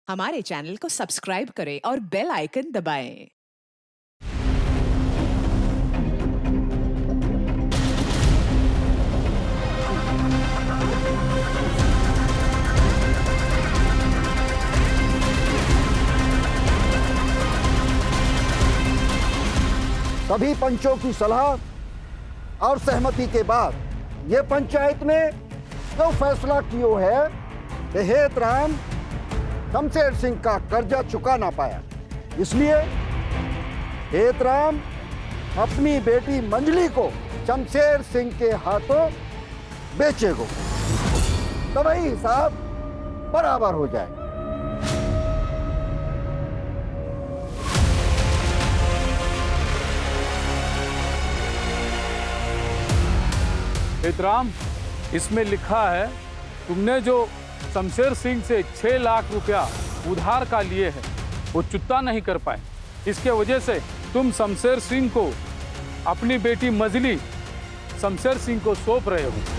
हमारे चैनल को सब्सक्राइब करें और बेल आइकन दबाएं। सभी पंचों की सलाह और सहमति के बाद ये पंचायत ने जो फैसला किया है कि हेतराम शमशेर सिंह का कर्जा चुका ना पाया, इसलिए हेतराम अपनी बेटी मंजली को शमशेर सिंह के हाथों बेचेगो, तो वही हिसाब बराबर हो जाए। हेतराम, इसमें लिखा है तुमने जो शमशेर सिंह से 6 लाख रुपया उधार का लिए है वो चुकता नहीं कर पाए। इसके वजह से तुम शमशेर सिंह को अपनी बेटी मजली शमशेर सिंह को सौंप रहे हो।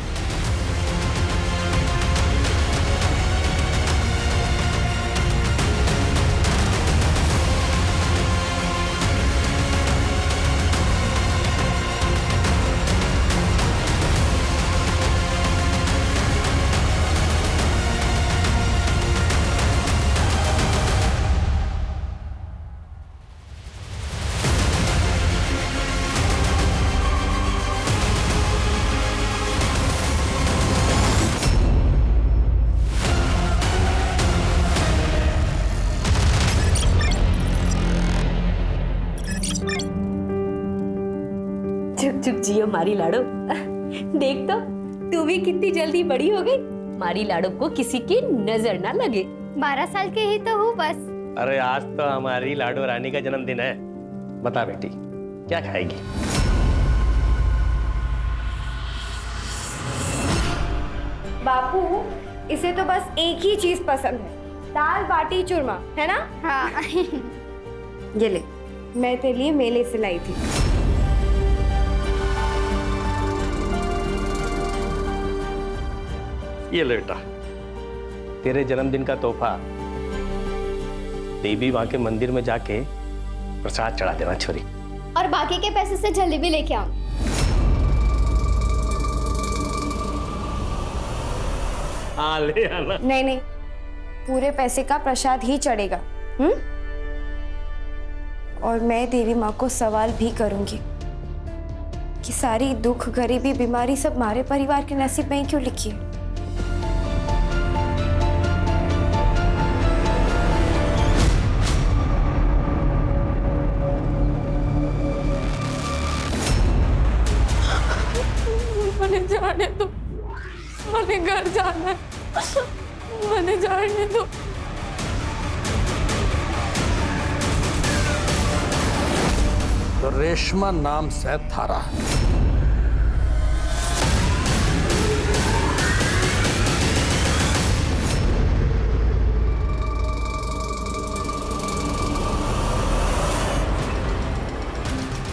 चुप चुप जियो मारी लाडो। देख तो तू भी कितनी जल्दी बड़ी हो गई। मारी लाडो को किसी की नजर ना लगे। 12 साल के ही तो हूँ बस। अरे आज तो हमारी लाडो रानी का जन्मदिन है। बता बेटी क्या खाएगी? बापू, इसे तो बस एक ही चीज पसंद है, दाल बाटी चूरमा, है ना? हाँ। ये ले, मैं तेरे लिए मेले से लाई थी। ये ले बेटा, तेरे जन्मदिन का तोहफा। देवी माँ के मंदिर में जाके प्रसाद चढ़ा देना छोरी। और बाकी के पैसे से जलेबी लेके आओ। हाँ ले आना। नहीं नहीं, पूरे पैसे का प्रसाद ही चढ़ेगा। और मैं देवी माँ को सवाल भी करूंगी कि सारी दुख, गरीबी, बीमारी सब हमारे परिवार के नसीब में क्यों लिखी है। मैंने जाने दो, मैंने घर जाना है, मैंने जाने दो। तो रेशमा नाम से थारा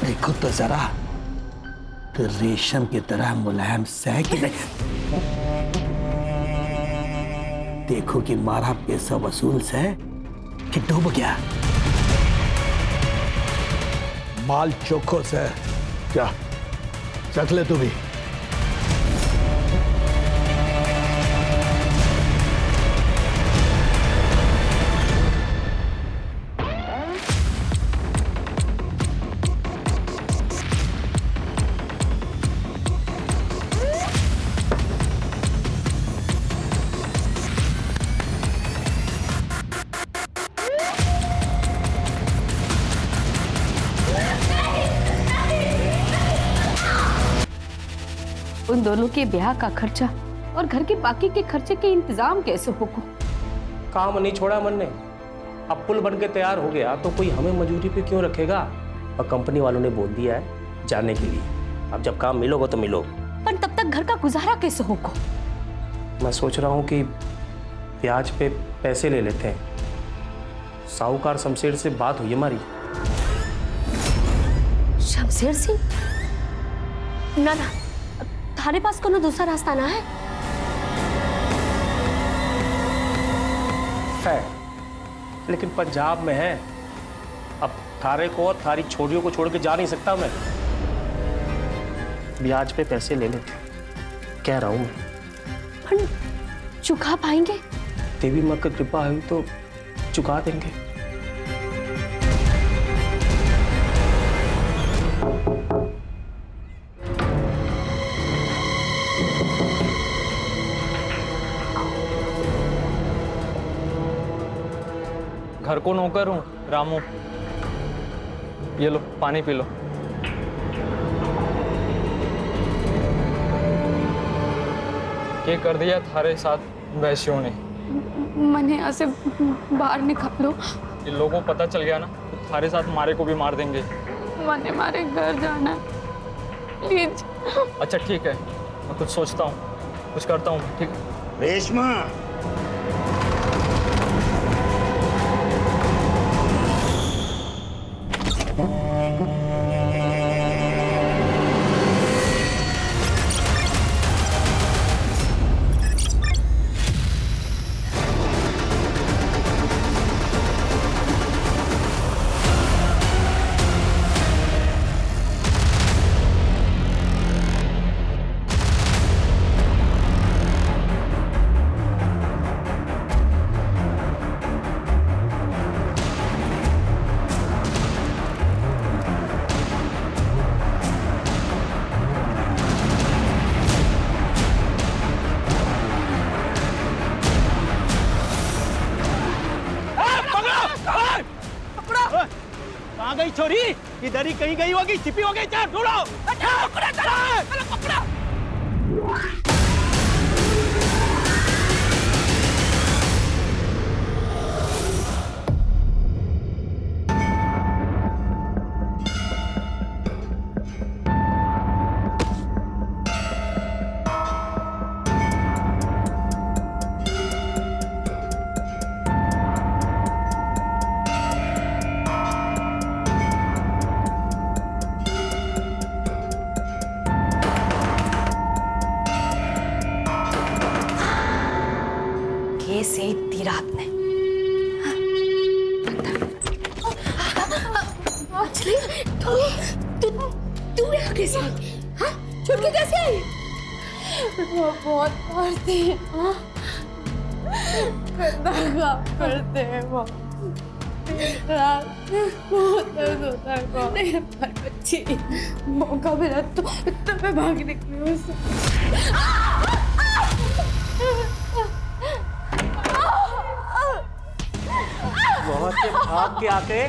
देखो तो जरा, तो रेशम की तरह मुलायम सह कि नहीं। देखो कि मारा पैसा वसूल से कि डूब गया। माल चोखो से क्या चख ले तू भी। उन दोनों के ब्याह का खर्चा और घर के बाकी के खर्चे के इंतजाम कैसे होगा? काम नहीं छोड़ा मन ने। अब पुल बन के तैयार हो गया तो कोई हमें मजदूरी पे क्यों रखेगा? और कंपनी वालों ने बोल दिया है जाने के लिए। अब जब काम मिलोगे तो मिलो। पर तब तक घर का गुजारा कैसे होगा? मैं सोच रहा हूँ कि ब्याज पे पैसे ले लेते हैं। साहूकार शमशेर से बात हुई हमारी। शमशेर सिंह? ना ना, थारे पास कोनो दूसरा रास्ता ना है? है, लेकिन पंजाब में है। अब थारे को और थारी छोरियों को छोड़ के जा नहीं सकता मैं। ब्याज पे पैसे ले ले, कह रहा हूं मैं। पर चुका पाएंगे? देवी माँ की कृपा हुई तो चुका देंगे। घर को नौकर हूँ रामू, ये लो पानी पी लो। ये कर दिया थारे साथ वैश्यों ने। मैंने यहाँ से बाहर निकालो। इन लोगों को पता चल गया ना तो थारे साथ मारे को भी मार देंगे। मैंने हमारे घर जाना है, प्लीज। अच्छा ठीक है, मैं कुछ सोचता हूँ, कुछ करता हूँ, ठीक है? रेशमा, कहाँ गई छोरी? इधर ही कहीं गई होगी, छिपी हो गई। चल ढूंढो। पकड़ा चलो, पकड़ा। से इतनी रात में तू यहाँ कैसे आई? हाँ? छुट के कैसे आई? वो बहुत मारते हैं, हाँ? गंदा काम करते हैं वो। रात बहुत दर्द होता है वो। नहीं पर बच्ची, मौका मिला तो मैं भाग निकली उससे। वहां से भाग के आके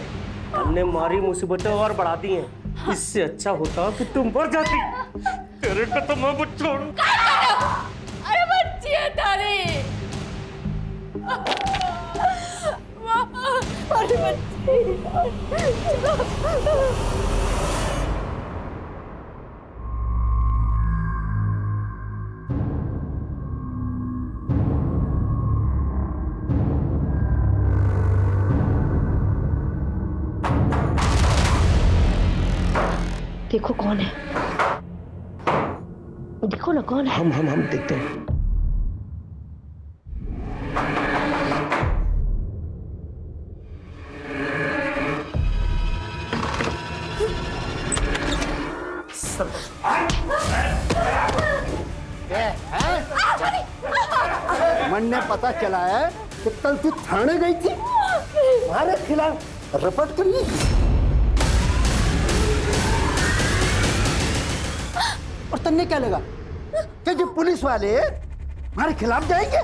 हमने मारी मुसीबतें और बढ़ा दी हैं। इससे अच्छा होता कि तुम मर जाती। तेरे को तो मैं मत छोड़ूं। अरे बच्ची है तारी। अरे बच्ची। देखो कौन है, देखो ना कौन है। हम देखते हैं। मन ने पता चला है कि कल तू थाने गई थी, हमारे खिलाफ रपट करी। और तन्ने क्या लगा कि जो पुलिस वाले हमारे खिलाफ जाएंगे?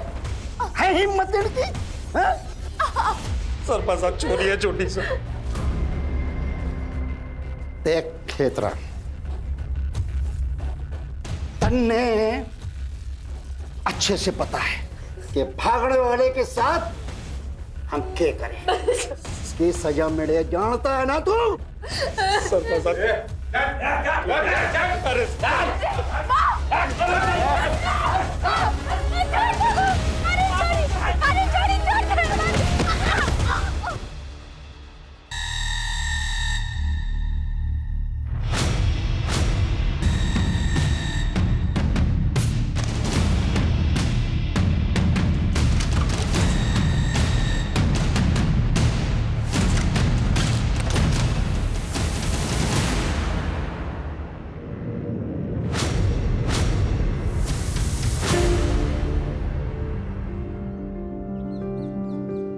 है हिम्मत इनकी? सरपंच चोरी है छोटी सी। देख खेतरा, तन्ने अच्छे से पता है कि भागने वाले के साथ हम क्या करें। इसकी सजा मिले जानता है ना तू? सरपंच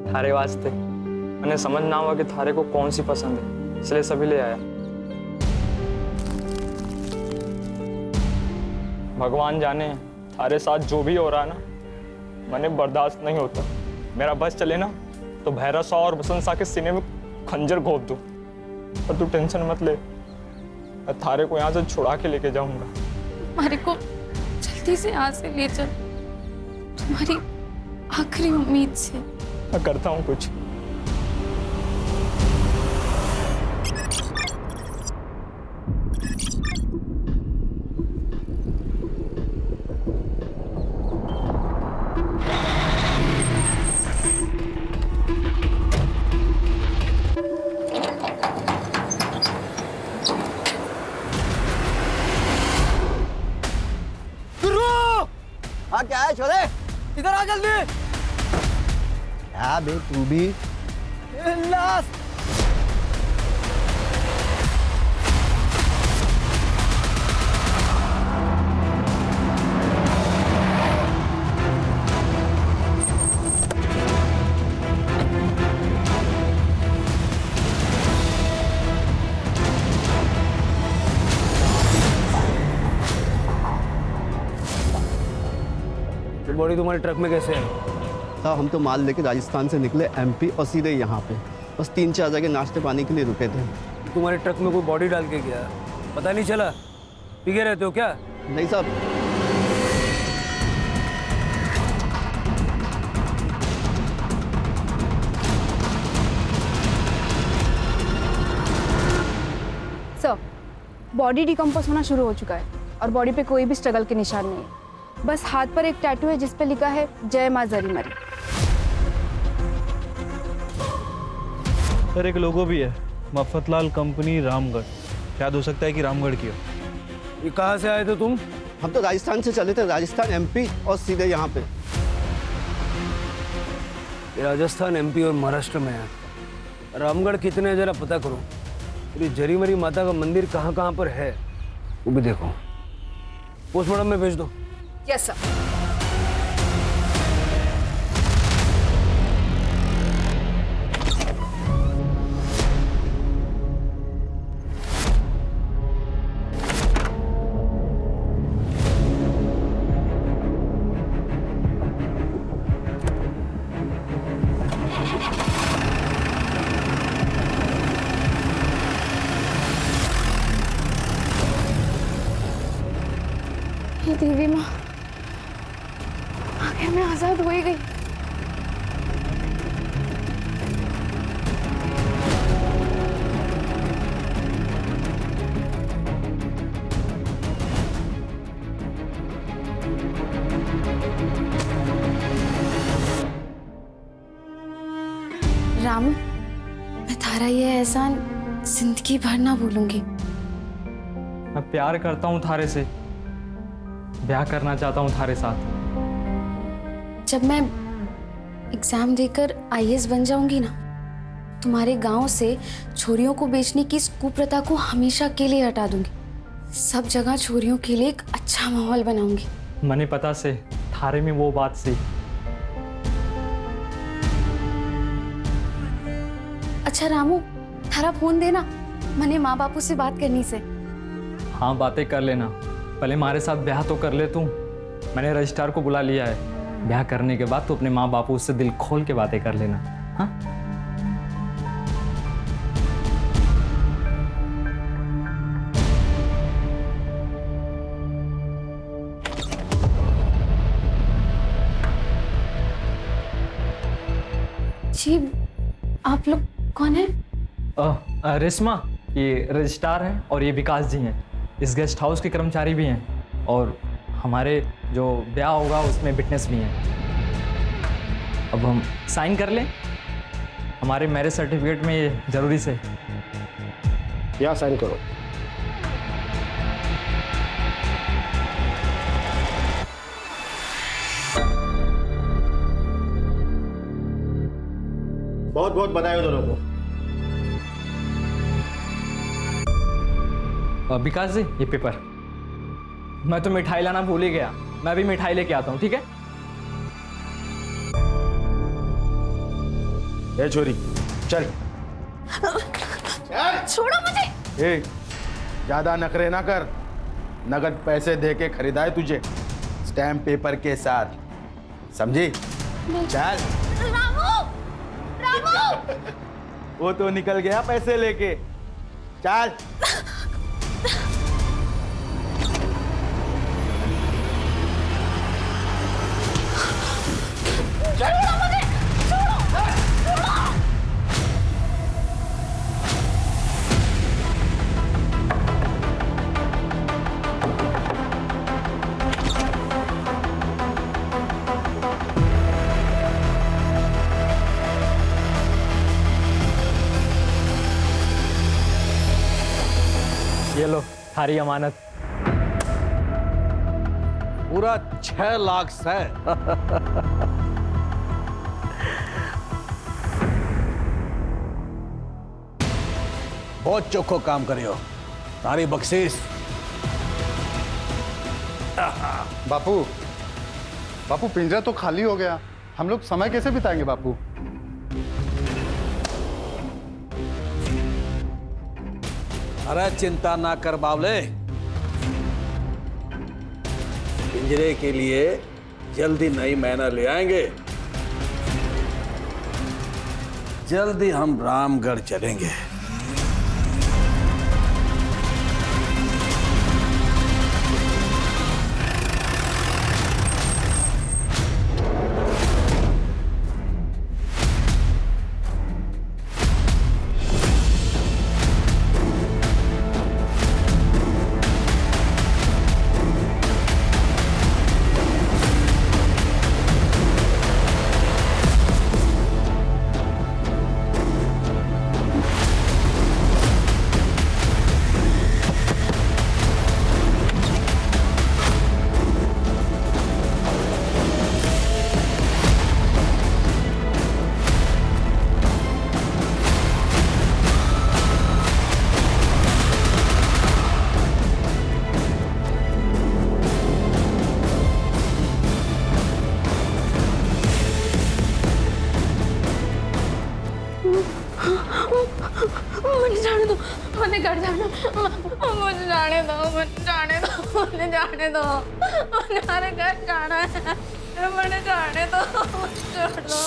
थारे वास्ते। मैंने समझ ना हुआ कि थारे को कौन सी पसंद है, इसलिए सभी ले आया। भगवान जाने थारे साथ जो भी हो रहा है ना, मैंने बर्दाश्त नहीं होता। मेरा बस चले ना तो भैरव सा और बसंत सा के सीने में खंजर घोंप दूं। पर तू टेंशन मत ले, मैं थारे को यहाँ से छुड़ा के लेके जाऊंगा। हमारे को जल्दी से यहाँ से ले चल, तुम्हारी आखिरी उम्मीद से। मैं करता हूँ कुछ। हाँ क्या है छोरे, इधर आ जल्दी। क्या बे तू भी? लाश। बॉडी तुम्हारे ट्रक में कैसे है? साहब हम तो माल लेके राजस्थान से निकले एमपी और सीधे यहाँ पे, बस 3-4 जगह नाश्ते पानी के लिए रुके थे। तुम्हारे ट्रक में कोई बॉडी डाल के गया, पता नहीं चला? पी के रहते हो क्या? नहीं साहब। सर, बॉडी डिकम्पोज होना शुरू हो चुका है और बॉडी पे कोई भी स्ट्रगल के निशान नहीं है। बस हाथ पर एक टैटू है जिस पे लिखा है जय मां जरी मरी। सर एक लोगो भी है, मफतलाल कंपनी रामगढ़। शायद हो सकता है कि रामगढ़ की हो। ये कहाँ से आए थे तुम? हम तो राजस्थान से चले थे, राजस्थान एमपी और सीधे यहाँ पे। ये राजस्थान एमपी और महाराष्ट्र में है। रामगढ़ कितने है जरा पता करो। ये जरी मरी माता का मंदिर कहाँ कहाँ पर है वो भी देखो। पोस्टमार्टम में भेज दो। Yes sir. ये देवी माँ, आखिर मैं आजाद हो ही गई। रामू, मैं थारा ये एहसान जिंदगी भर ना भूलूंगी। मैं प्यार करता हूँ थारे से, ब्याह करना चाहता हूँ थारे साथ। जब मैं एग्जाम देकर आईएएस बन जाऊंगी ना, तुम्हारे गांव से छोरियों को बेचने की इस कुप्रथा को हमेशा के लिए हटा दूंगी। सब जगह छोरियों के लिए एक अच्छा माहौल बनाऊंगी। मने पता से थारे में वो बात सी। अच्छा रामू, थारा फोन देना, मने माँ बापू से बात करनी से। हाँ बातें कर लेना, पहले हमारे साथ ब्याह तो कर ले तू। मैंने रजिस्ट्रार को बुला लिया है, ब्याह करने के बाद तो अपने माँ बापू से दिल खोल के बातें कर लेना। हाँ जी, आप लोग कौन है? रेशमा, ये रजिस्ट्रार हैं और ये विकास जी हैं। इस गेस्ट हाउस के कर्मचारी भी हैं और हमारे जो ब्याह होगा उसमें विटनेस भी हैं। अब हम साइन कर लें? हमारे मैरिज सर्टिफिकेट में ये जरूरी से। यहाँ साइन करो। बहुत बहुत बधाई दोनों को। विकास जी, ये पेपर। मैं तो मिठाई लाना भूल ही गया, मैं भी मिठाई लेके आता हूँ, ठीक है? ए छोरी चल। छोड़ो मुझे। ए ज्यादा नखरे ना कर, नगद पैसे दे के खरीदा है तुझे, स्टैम्प पेपर के साथ, समझी? चल। रामू, रामू। वो तो निकल गया पैसे लेके, चल। छोड़ो मुझे, छोड़ो, छोड़ो। ये लो थारी अमानत। पूरा 6 लाख से। बहुत चोखो काम करे हो, तारी बख्शीश। बापू, बापू पिंजरा तो खाली हो गया, हम लोग समय कैसे बिताएंगे बापू? अरे चिंता ना कर बावले, पिंजरे के लिए जल्दी नई मैना ले आएंगे। जल्दी हम रामगढ़ चलेंगे। मुझे जाने दो, मुझे घर जाना, मुझे जाने दो, मुझे जाने दो, मुझे जाने दो, मुझे हमारे घर जाना है, मुझे जाने दो, मुझे छोड़ दो।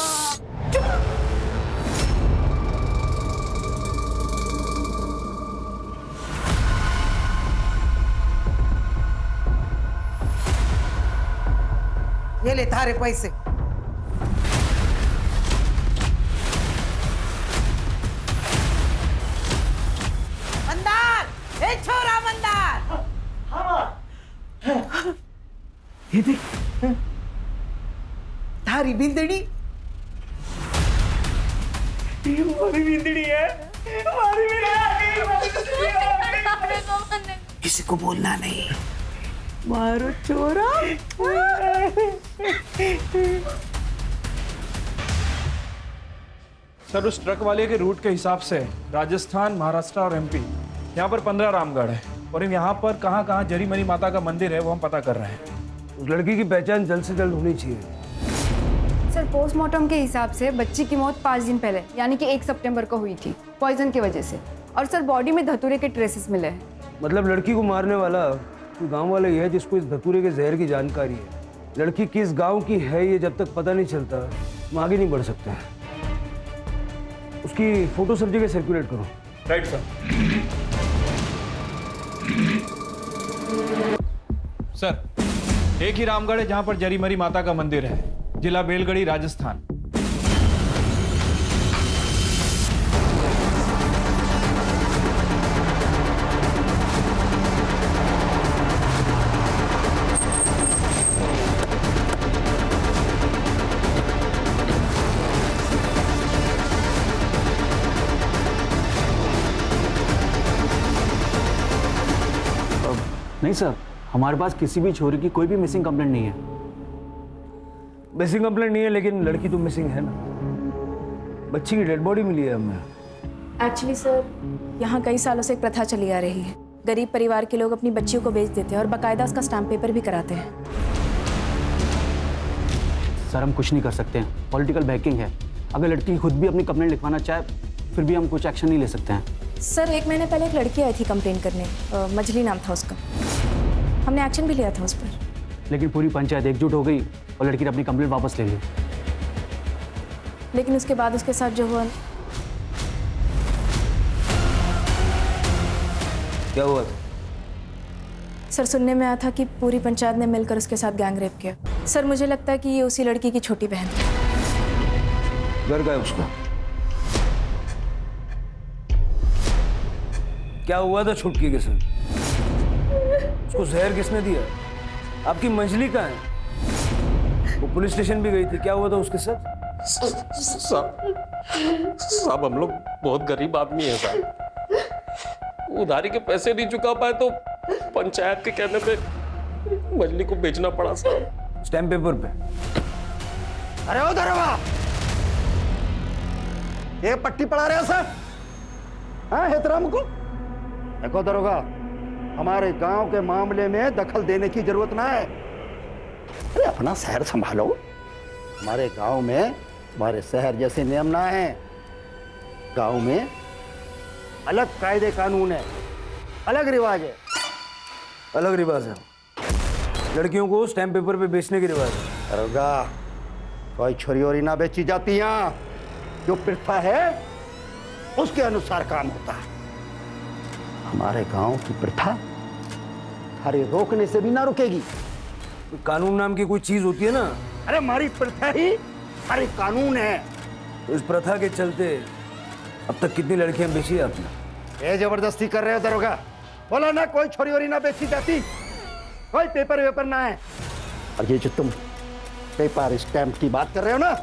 ये ले थारे पैसे। मंदार, ए छोरा मंदार। ये देख, थारी बिंदड़ी। हमारी बिंदड़ी है, हमारी बिंदड़ी है। किसी को बोलना नहीं। मारो चोरा। सर उस ट्रक वाले के रूट के हिसाब से राजस्थान, महाराष्ट्र और एमपी, यहाँ पर 15 रामगढ़ है और यहाँ पर कहाँ कहाँ जरी मरी माता का मंदिर है वो हम पता कर रहे हैं। उस लड़की की पहचान जल्द से जल्द होनी चाहिए। सर पोस्टमार्टम के हिसाब से बच्ची की मौत 5 दिन पहले यानी कि 1 सितंबर को हुई थी पॉइजन की वजह से। और सर बॉडी में धतूरे के ट्रेसेस मिले हैं। मतलब लड़की को मारने वाला गांव वाला ही है जिसको इस धतूरे के जहर की जानकारी है। लड़की किस गांव की है ये जब तक पता नहीं चलता हम आगे नहीं बढ़ सकते। उसकी फोटो सब जगह सर्कुलेट करो। Right sir. सर एक ही रामगढ़ है जहां पर जरी मरी माता का मंदिर है, जिला बेलगढ़ी, राजस्थान। नहीं सर, हमारे पास किसी भी छोरी की कोई भी मिसिंग कंप्लेंट नहीं है। मिसिंग कंप्लेंट नहीं है लेकिन लड़की तो मिसिंग है ना। बच्ची की डेड बॉडी मिली है हमें। एक्चुअली सर यहाँ कई सालों से एक प्रथा चली आ रही है। गरीब परिवार के लोग अपनी बच्चियों को बेच देते हैं और बाकायदा उसका स्टैम्प पेपर भी कराते हैं। सर हम कुछ नहीं कर सकते हैं, पॉलिटिकल बैकिंग है। अगर लड़की खुद भी अपनी कंप्लेंट लिखवाना चाहे फिर भी हम कुछ एक्शन नहीं ले सकते हैं। सर 1 महीने पहले एक लड़की आई थी कंप्लेन करने, मजली नाम था उसका। हमने एक्शन भी लिया था उस पर। लेकिन पूरी पंचायत एकजुट हो गई और लड़की ने अपनी कंप्लेंट वापस ले ली। लेकिन उसके बाद उसके साथ जो हुआ। क्या हुआ? सर सुनने में आया था कि पूरी पंचायत ने मिलकर उसके साथ गैंग रेप किया। सर मुझे लगता है कि ये उसी लड़की की छोटी बहन थी। घर का है उसका? क्या हुआ था छुटकी के साथ? उसको जहर किसने दिया? आपकी मंजली कहाँ है? वो पुलिस स्टेशन भी गई थी, क्या हुआ था उसके साथ? साहब हम लोग बहुत गरीब आदमी हैं साहब। उधारी के पैसे नहीं चुका पाए तो पंचायत के कहने पे मजली को बेचना पड़ा साहब। स्टैम्प पेपर पे। अरे ओ दरोगा, ये पट्टी पढ़ा रहे हो सर? हाँ हेतराम को देखो दरोगा, हमारे गांव के मामले में दखल देने की जरूरत ना है। अरे अपना शहर संभालो। हमारे गांव में हमारे शहर जैसे नियम ना है। गांव में अलग कायदे कानून है, अलग रिवाज है। अलग रिवाज है? लड़कियों को स्टैम्प पेपर पे बेचने की रिवाज है? दरोगा, कोई छोरी ओरी ना बेची जाती यहाँ। जो प्रथा है उसके अनुसार काम होता है। हमारे गांव की प्रथा हमारे रोकने से भी ना रुकेगी। कानून नाम की कोई चीज होती है ना? अरे हमारी प्रथा ही हमारे कानून है। तो इस प्रथा के चलते अब तक कितनी लड़कियां बेची है आपने? ये जबरदस्ती कर रहे हो दरोगा? बोला ना कोई छोरी ओरी ना बेची जाती, कोई पेपर वेपर ना है। और ये जो तुम पेपर स्टैम्प की बात कर रहे हो ना,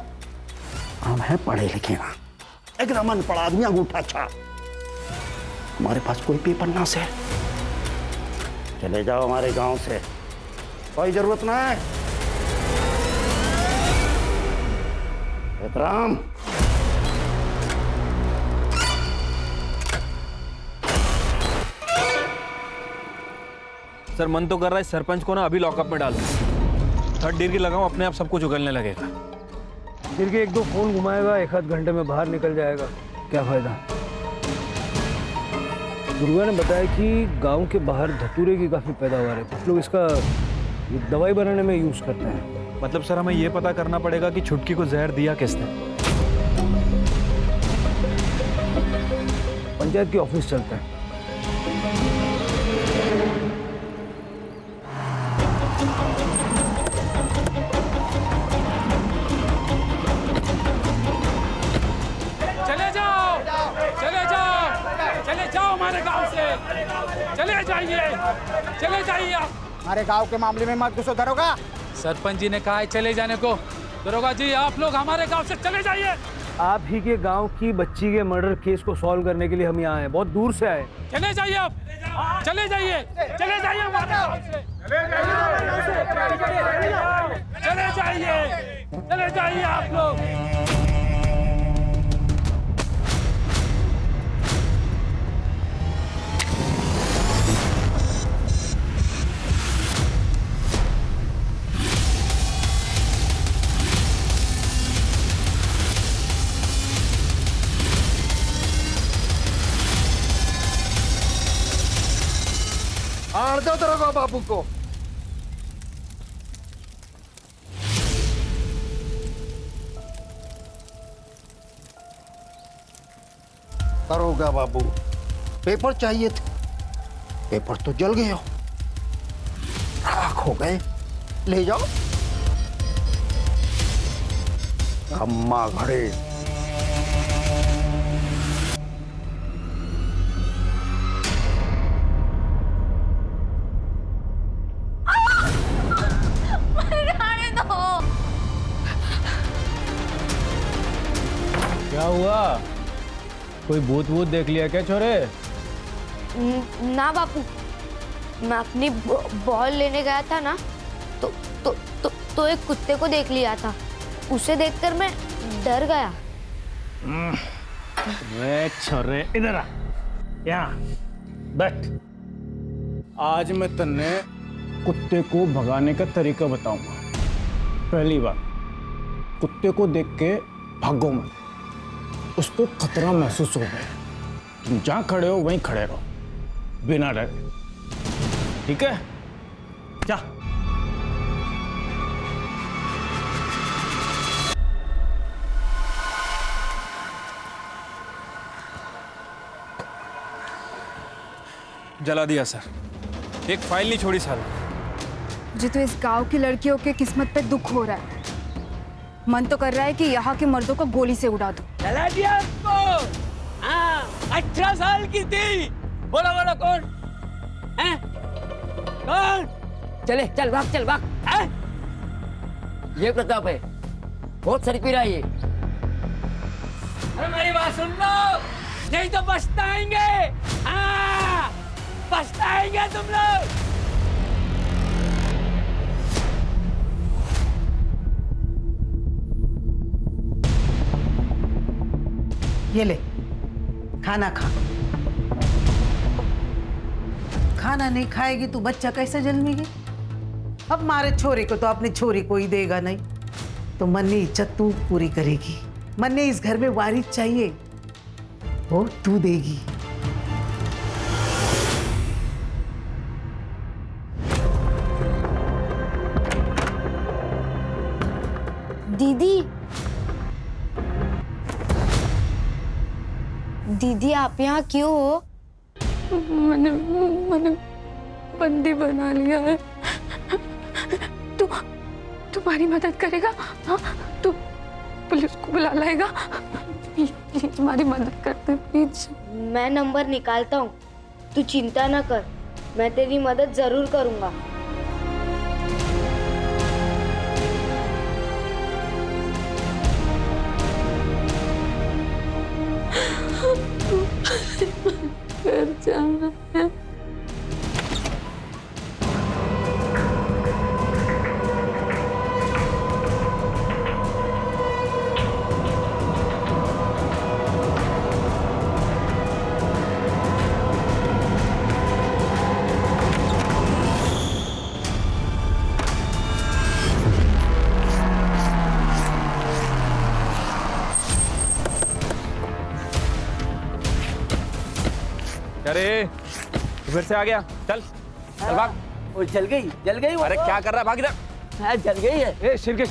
हम हैं पढ़े लिखे ना, एकदम अनपढ़ आदमी, अंगूठा छाप। हमारे पास कोई पेपर ना से। चले जाओ हमारे गांव से, कोई जरूरत ना है। एहतराम। सर मन तो कर रहा है सरपंच को ना अभी लॉकअप में डालो। 3rd डिग्री लगाऊं, अपने आप सब कुछ उगलने लगेगा। फिर के 1-2 फोन घुमाएगा, 1-8 घंटे में बाहर निकल जाएगा, क्या फायदा? दुर्गा ने बताया कि गांव के बाहर धतूरे की काफी पैदावार है, कुछ लोग इसका दवाई बनाने में यूज करते हैं। मतलब सर हमें ये पता करना पड़ेगा कि छुटकी को जहर दिया किसने। पंचायत की ऑफिस चलता है। हमारे गांव से चले जाइए, चले जाइए। हमारे गांव के मामले में मत घुसो दरोगा। सरपंच जी ने कहा है चले जाने को। दरोगा जी आप लोग हमारे गांव से चले जाइए। आप ही के गांव की बच्ची के मर्डर केस को सॉल्व करने के लिए हम यहाँ आए, बहुत दूर से आए। चले जाइए आप, चले जाइए, चले जाइए हमारे गांव से, चले जाइए, चले जाइए आप लोग। मार दो दरोगा बाबू को। दरोगा बाबू, पेपर चाहिए थे, पेपर तो जल गए हो, राख हो गए, ले जाओ। अम्मा घड़े। क्या हुआ? कोई भूत वूत देख लिया क्या छोरे? ना बापू, मैं अपनी बॉल लेने गया था ना, तो एक कुत्ते को देख लिया था। उसे देखकर मैं डर गया। वे छोरे इधर आ, यहाँ बैठ। आज मैं तन्ने कुत्ते को भगाने का तरीका बताऊंगा। पहली बात, कुत्ते को देख के भागो मत, उसको खतरा महसूस हो गया। तुम जहां खड़े हो वहीं खड़े रहो, बिना डरे, ठीक है? जा। जला दिया सर, एक फाइल नहीं छोड़ी साला। मुझे तो इस गांव की लड़कियों के किस्मत पे दुख हो रहा है। मन तो कर रहा है कि यहाँ के मर्दों को गोली से उड़ा दूं। जला दिया उसको। हाँ, 18 साल की थी। बोलो बोलो कौन? हैं? कौन? चले चल भाग, चल भाग। हैं? ये प्रताप है, बहुत सर पी रहा है ये। अरे मेरी बात सुन लो, नहीं तो पछताएंगे। हाँ, पछताएंगे तुम लोग। ये ले, खाना खा। खाना नहीं खाएगी तो बच्चा कैसे जन्मेगी? अब मारे छोरे को तो अपनी छोरी को ही देगा नहीं, तो मन्नी इज्जत तू पूरी करेगी। मन्नी इस घर में वारिस चाहिए, वो तू देगी। दीदी, दीदी आप यहाँ क्यों हो? मैंने बंदी बना लिया है। तू तुम्हारी मदद करेगा? हाँ, तू पुलिस को बुला लाएगा? प्लीज तुम्हारी मदद करते प्लीज। मैं नंबर निकालता हूँ, तू चिंता ना कर, मैं तेरी मदद जरूर करूँगा। घर जाना है। अरे फिर से आ गया, चल चल भाग। वो जल गई। अरे क्या कर रहा है, भाग इधर। हाँ, जल गई है। ए शिरके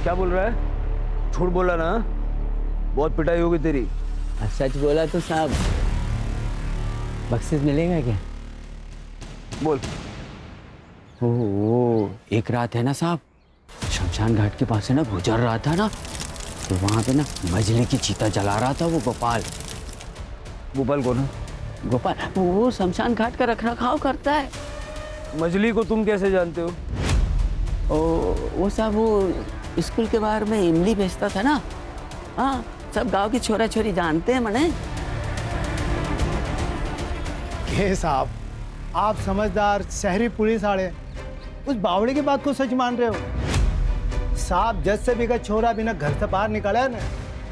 क्या बोल रहा है? झूठ बोला ना, बहुत पिटाई होगी तेरी। सच बोला तो साहब बख्शिश मिलेगा क्या? बोल। ओ, एक रात है ना साहब, शमशान घाट के पास से ना गुजर रहा था ना, तो वहां पे ना मजली की चीता जला रहा था वो गोपाल। गोपाल कौन है? गोपाल वो शमशान घाट का रखरखाव करता है। मजली को तुम कैसे जानते हो? वो साहब वो स्कूल के बाहर में इमली बेचता था ना। हाँ, सब गांव की छोरा छोरी जानते हैं मने। के साहब, आप समझदार शहरी पुलिस वाले उस बावड़े की बात को सच मान रहे हो? साहब जज से भी का छोरा बिना घर से बाहर निकला है ना,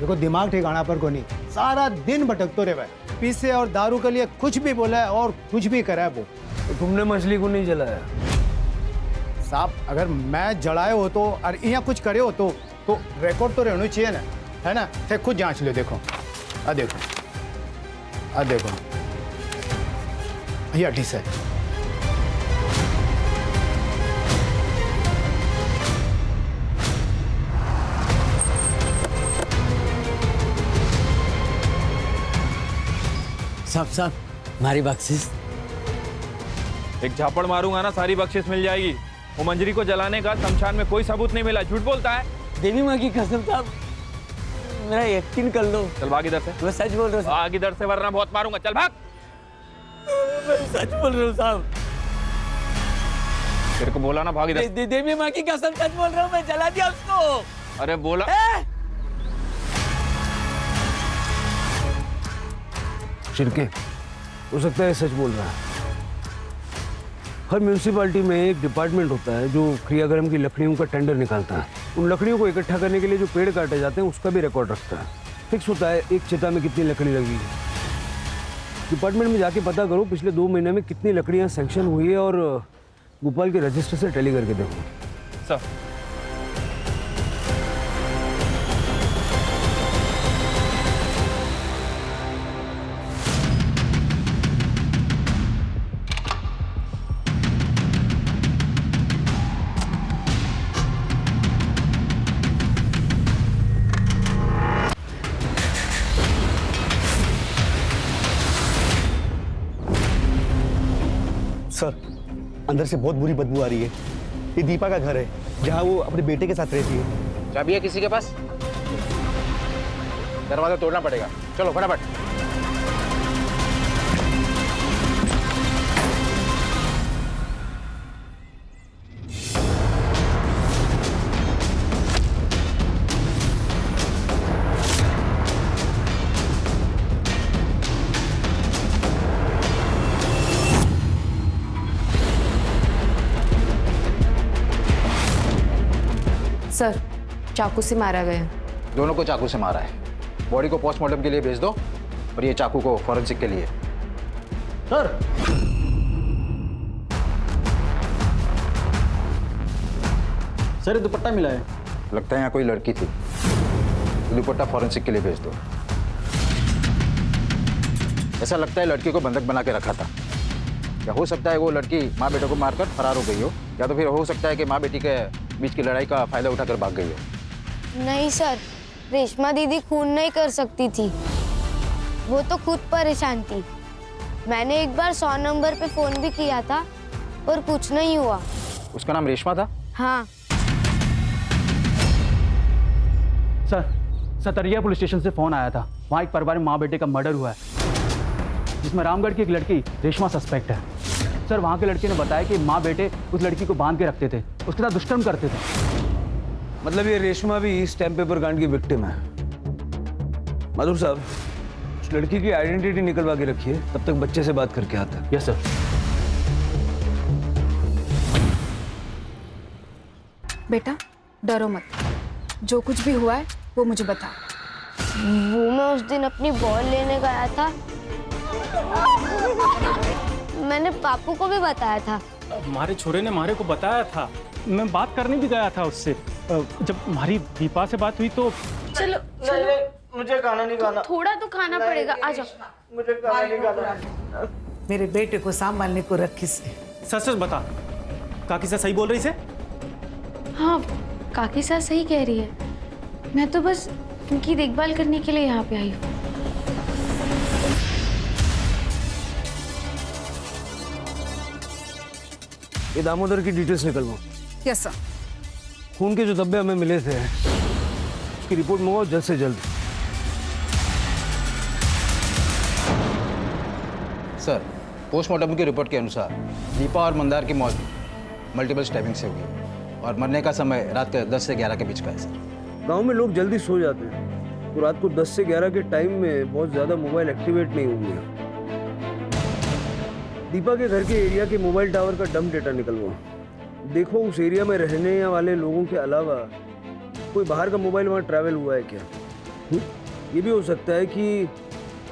देखो दिमाग ठिकाना पर को नहीं, सारा दिन भटकते रहे। पीसे और दारू के लिए कुछ भी बोला है और कुछ भी करा है वो। तो तुमने मछली को नहीं जलाया? साहब अगर मैं जलाए हो तो और यहाँ कुछ करे हो तो रिकॉर्ड तो रहना चाहिए ना, है ना? थे खुद जांच लो। देखो आ देखो, आ देखो ये 28 है। साहब हमारी बख्शिश। एक झापड़ मारूंगा ना, सारी बख्शिश मिल जाएगी। वो मंजरी को जलाने का शमशान में कोई सबूत नहीं मिला, झूठ बोलता है। देवी माँ की कसम साहब, मेरा यकीन कर लो। चल भाग इधर से। मैं सच बोल रहा हूँ। भाग इधर से वरना बहुत मारूंगा, चल भाग। मैं सच बोल रहा हूँ साहब। तेरे को बोला ना भाग इधर। देवी माँ की कसम सच बोल रहा हूँ, मैं जला दिया उसको। अरे बोला। शिरके, हो सकता है सच बोल रहा है। हर म्यूनिसिपालिटी में एक डिपार्टमेंट होता है जो क्रियाक्रम की लकड़ियों का टेंडर निकालता है। उन लकड़ियों को इकट्ठा करने के लिए जो पेड़ काटे जाते हैं उसका भी रिकॉर्ड रखता है। फिक्स होता है एक चिता में कितनी लकड़ी लगी है। डिपार्टमेंट में जाके पता करो पिछले 2 महीने में कितनी लकड़ियाँ सैंक्शन हुई है और गोपाल के रजिस्टर से टैली करके देखो। सर सर, अंदर से बहुत बुरी बदबू आ रही है। ये दीपा का घर है, जहाँ वो अपने बेटे के साथ रहती है। चाबी है किसी के पास? दरवाजा तोड़ना पड़ेगा, चलो फटाफट। सर, चाकू से मारा गया। दोनों को चाकू से मारा है। बॉडी को पोस्टमार्टम के लिए भेज दो और ये चाकू को फॉरेंसिक के लिए। सर, सर ये दुपट्टा मिला है, लगता है यहाँ कोई लड़की थी। दुपट्टा फॉरेंसिक के लिए भेज दो। ऐसा लगता है लड़की को बंधक बना के रखा था। या हो सकता है वो लड़की माँ बेटे को मारकर फरार हो गई हो, या तो फिर हो सकता है कि माँ बेटी के बीच की लड़ाई का फायदा उठाकर भाग गई हो। नहीं सर, रेशमा दीदी खून नहीं कर सकती थी, वो तो खुद परेशान थी। मैंने एक बार 100 नंबर पे फोन भी किया था और कुछ नहीं हुआ। उसका नाम रेशमा था? हाँ। सर, सतरिया पुलिस स्टेशन से फोन आया था। वहाँ एक परिवार में माँ बेटे का मर्डर हुआ है, जिसमें रामगढ़ की एक लड़की रेशमा सस्पेक्ट है। सर, वहाँ के लड़के ने बताया कि माँ बेटे उस लड़की को बांध के रखते थे, उसके साथ दुष्कर्म करते थे। मतलब ये रेशमा भी स्टैम्प पेपर कांड की विक्टिम है। माधुर साहब, उस लड़की की आइडेंटिटी निकलवा के रखिए, तब तक बच्चे से बात करके आता है। Yes sir. बेटा डरो मत, जो कुछ भी हुआ है वो मुझे बता। वो मैं उस दिन अपनी बॉल लेने गया था, मैंने पापू को भी बताया था। हमारे छोरे ने मारे को बताया था। मैं बात करने भी गया था उससे। जब हमारी दीपा से बात हुई तो चलो चलो, मुझे खाना नहीं खाना। थोड़ा तो खाना पड़ेगा, आ जाओ। मुझे खाना नहीं खाना। मेरे बेटे को संभालने को रखी से। सच सच बता, काकी सर सही बोल रही से? हाँ, काकी सास सही कह रही है। मैं तो बस उनकी देखभाल करने के लिए यहाँ पे आई हूँ। ये दामोदर की डिटेल्स निकलवाओ। Yes sir. खून के जो धब्बे हमें मिले थे, उसकी रिपोर्ट मंगाओ जल्द से जल्द। सर, पोस्टमार्टम की रिपोर्ट के अनुसार दीपा और मंदार की मौत मल्टीपल स्टैबिंग से हुई और मरने का समय रात के 10 से 11 के बीच का है सर। गांव में लोग जल्दी सो जाते हैं, तो रात को 10 से 11 के टाइम में बहुत ज़्यादा मोबाइल एक्टिवेट नहीं होंगे। दीपा के घर के एरिया के मोबाइल टावर का डंप डेटा निकलवाओ। देखो उस एरिया में रहने वाले लोगों के अलावा कोई बाहर का मोबाइल वहाँ ट्रैवल हुआ है क्या। ये भी हो सकता है कि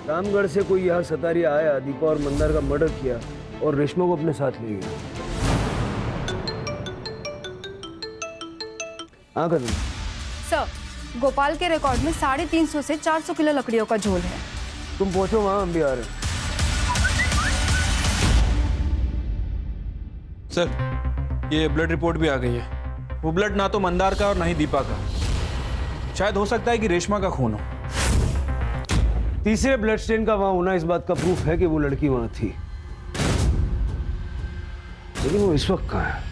रामगढ़ से कोई यहाँ सतारिया आया, दीपा और मंदार का मर्डर किया और रेशमा को अपने साथ ले गया। हाँ कदम। सर, गोपाल के रिकॉर्ड में 350 से 400 किलो लकड़ियों का झोल है। तुम पहुंचो वहाँ, हम भी आ रहे हैं। सर, ये ब्लड रिपोर्ट भी आ गई है। वो ब्लड ना तो मंदार का और ना ही दीपा का। शायद हो सकता है कि रेशमा का खून हो। तीसरे ब्लड स्टेन का वहां होना इस बात का प्रूफ है कि वो लड़की वहां थी, लेकिन वो इस वक्त कहाँ है?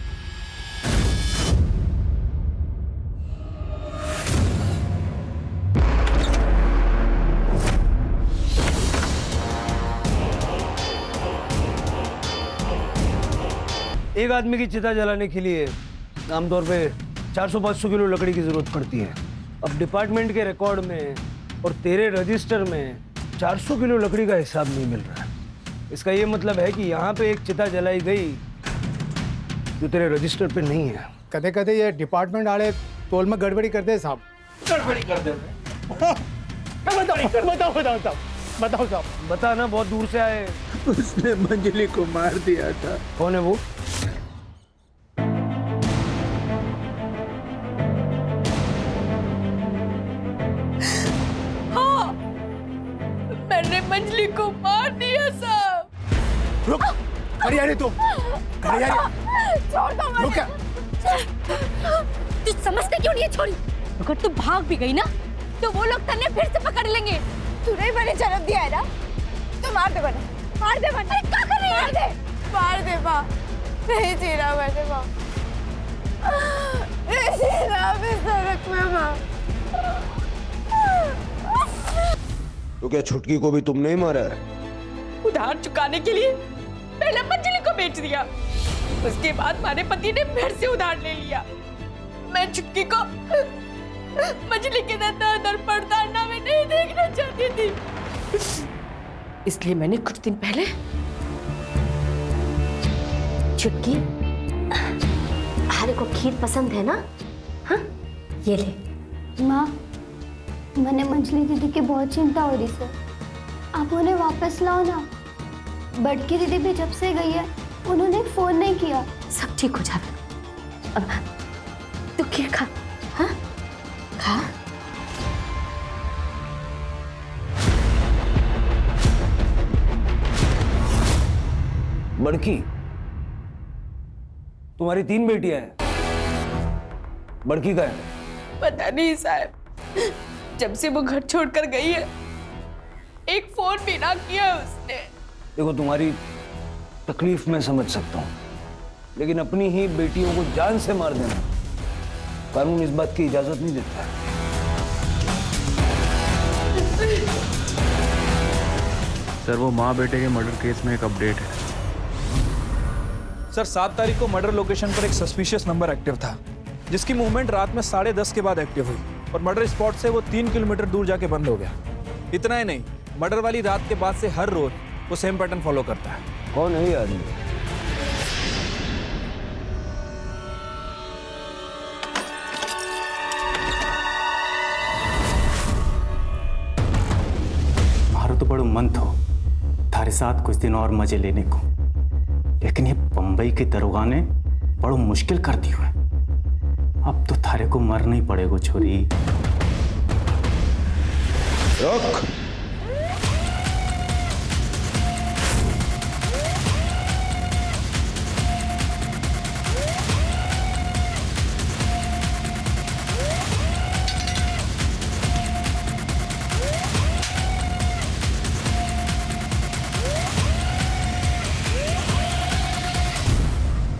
एक आदमी की चिता जलाने के लिए आमतौर पे 400-500 किलो लकड़ी की जरूरत पड़ती है। अब डिपार्टमेंट के रिकॉर्ड में और तेरे रजिस्टर में 400 किलो लकड़ी का हिसाब नहीं मिल रहा है। इसका ये मतलब है कि यहाँ पे एक चिता जलाई गई जो तेरे रजिस्टर पे नहीं है। कदे कदे ये डिपार्टमेंट वाले तोल में गड़बड़ी करते हैं साहब। गड़बड़ी कर देते। बताओ साहब। बता ना, बहुत दूर से आए। उसने मंजली को मार दिया था। कौन है वो? हाँ, मैंने मंजली को मार दिया साहब। रुक, खड़ी आ रही तुम। खड़ी आ रही। छोड़ दो मुझे। रुक। तू समझते क्यों नहीं है छोरी? अगर तू भाग भी गई ना तो वो लोग तन्ने फिर से पकड़ लेंगे। तूने मैंने जन्म दिया है ना, तो मार दे बने, मार दे बने। क्या कर रही है? मार दे माँ, नहीं जी रहा मैंने माँ, नहीं जी रहा मैं सड़क में माँ। तो क्या छुटकी को भी तुमने ही मारा है? उधार चुकाने के लिए पहले मंजली को बेच दिया, उसके बाद हमारे पति ने फिर से उधार ले लिया। मैं छुटकी को मंजली के दर पड़ताना में नहीं देखना चाहती थी, इसलिए मैंने कुछ दिन पहले छुटकी, हारे को खीर पसंद है ना? हाँ, ये ले। माँ, मैंने मंजली दीदी की बहुत चिंता हो रही है, आप उन्हें वापस लाओ ना। बड़की दीदी भी जब से गई है उन्होंने फोन नहीं किया। सब ठीक हो जाए। अब तू खीर खा। हाँ, खा। बड़की, तुम्हारी 3 बेटियां हैं, बड़की का है? पता नहीं साहब, जब से वो घर छोड़कर गई है एक फोन भी ना किया उसने। देखो, तुम्हारी तकलीफ मैं समझ सकता हूँ, लेकिन अपनी ही बेटियों को जान से मार देना कानून इस बात की इजाजत नहीं देता है। सर, वो माँ बेटे के मर्डर केस में एक अपडेट है। सर, 7 तारीख को मर्डर लोकेशन पर एक सस्पिशियस नंबर एक्टिव था, जिसकी मूवमेंट रात में 10:30 के बाद एक्टिव हुई और मर्डर स्पॉट से वो 3 किलोमीटर दूर जाके बंद हो गया। इतना ही नहीं, मर्डर वाली रात के बाद से हर रोज वो सेम पैटर्न फॉलो करता है। कौन है ये आदमी? मारो तो बड़ो मन थो थारे साथ कुछ दिन और मजे लेने को, लेकिन ये बंबई के दरोगा ने बड़ो मुश्किल कर दी है। अब तो थारे को मरना ही पड़ेगा छोरी। रुक।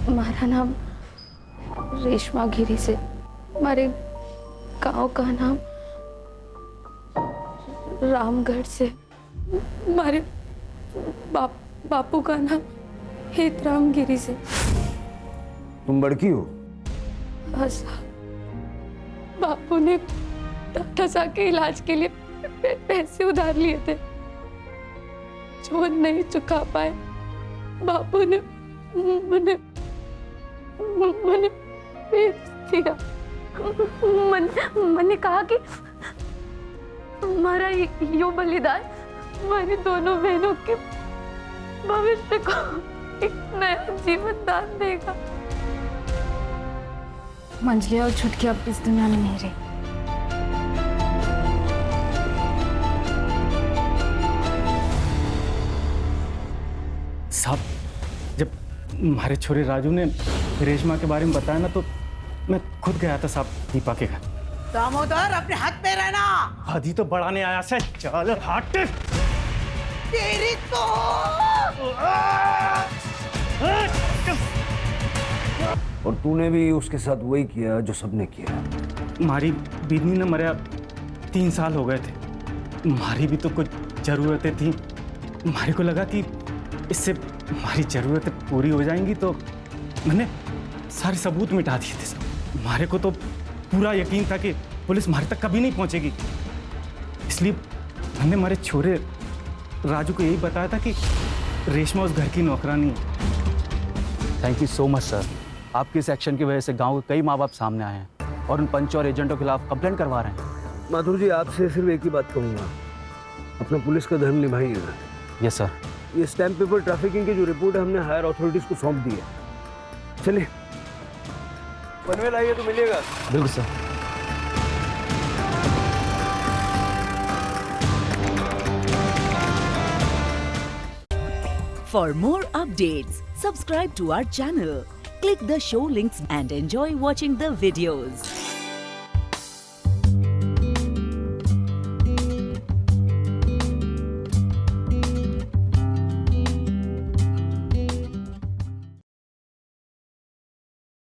हमारा नाम रेशमा गिरी से, हमारे गांव का नाम रामगढ़ से, हमारे बापू का नाम हेतराम गिरी से। तुम बड़की हो? हाँ साहब, बापू ने डॉक्टर साहब के इलाज के लिए पैसे उधार लिए थे, जो नहीं चुका पाए। बापू ने मैंने बेच दिया। मैंने कहा कि हमारा यो बलिदान हमारी दोनों बहनों के भविष्य को एक नया जीवन दान देगा। मंजली और छुटकी अब इस दुनिया में नहीं रही। साहब, जब हमारे छोरे राजू ने रेशमा के बारे में बताया ना, तो मैं खुद गया था साहब दीपा के घर। दामोदर, अपने हाथ पे रहना। हाथी तो बढ़ाने आया से, चल हट। तेरी तो और तूने भी उसके साथ वही किया जो सबने किया। हमारी बीनी ने मरा 3 साल हो गए थे, हमारी भी तो कुछ जरूरतें थी। हमारे को लगा कि इससे हमारी ज़रूरतें पूरी हो जाएंगी, तो मैंने सारे सबूत मिटा दिए थे। हमारे को तो पूरा यकीन था कि पुलिस हमारे तक कभी नहीं पहुंचेगी, इसलिए मैंने हमारे छोरे राजू को यही बताया था कि रेशमा उस घर की नौकरानी है। Thank you so much sir. आपके इस एक्शन की वजह से गांव के कई माँ बाप सामने आए हैं और उन पंच और एजेंटों के खिलाफ कंप्लेंट करवा रहे हैं। माधुर जी, आपसे सिर्फ एक ही बात कहूँगा, अपना पुलिस का धर्म निभाइएगा। Yes sir. ये स्टैम्प पेपर ट्रैफिकिंग की जो रिपोर्ट है हमने हायर अथॉरिटीज को सौंप दी है। चलिए, पनवेल आइए तो मिलिएगा। बिल्कुल sir. For more updates, subscribe to our channel, click the show links and enjoy watching the videos.